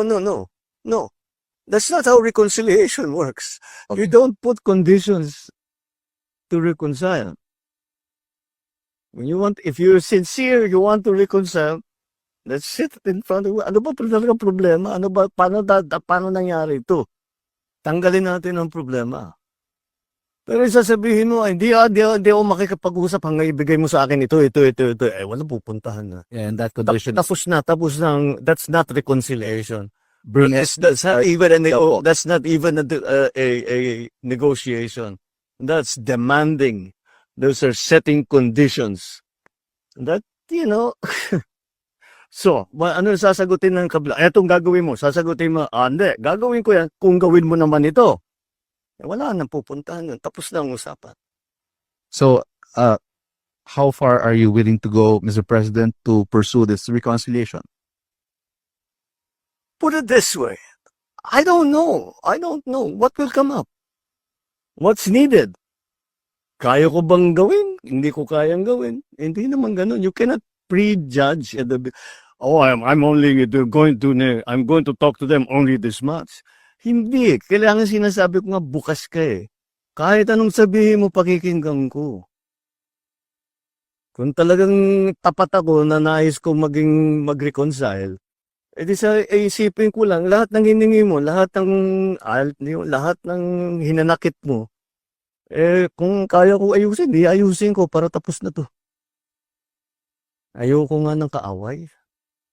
No, no, no. That's not how reconciliation works. Okay. You don't put conditions to reconcile. If you're sincere, you want to reconcile, let's sit in front of, ano ba talaga problema? Paano nangyari ito? Tanggalin natin ang problema. Pero sasabihin mo, hindi ako makikipag-usap hanggang ibigay mo sa akin ito. Wala pupuntahan na. Yeah, and that condition. Tapos na, that's not reconciliation. Brunette. That's not even a negotiation. That's demanding. Those are setting conditions. That, So, ano sasagutin ng kabila? Etong gagawin mo, sasagutin mo, hindi, gagawin ko yan kung gawin mo naman ito. Wala nang pupuntahan nun. Tapos na ang usapan. So, how far are you willing to go, Mr. President, to pursue this reconciliation? Put it this way. I don't know what will come up. What's needed? Kaya ko bang gawin? Hindi ko kayang gawin. Hindi naman ganun. You cannot prejudge at I'm going to talk to them only this much. Hindi. Kailangan sinasabi ko nga bukas ka eh. Kahit anong sabihin mo, pakikinggan ko. Kung talagang tapat ako na nais ko mag-reconcile, isipin ko lang, lahat ng hiningi mo, lahat ng hinanakit mo, kung kaya ko ayusin, ayusin ko para tapos na to. Ayoko nga ng kaaway.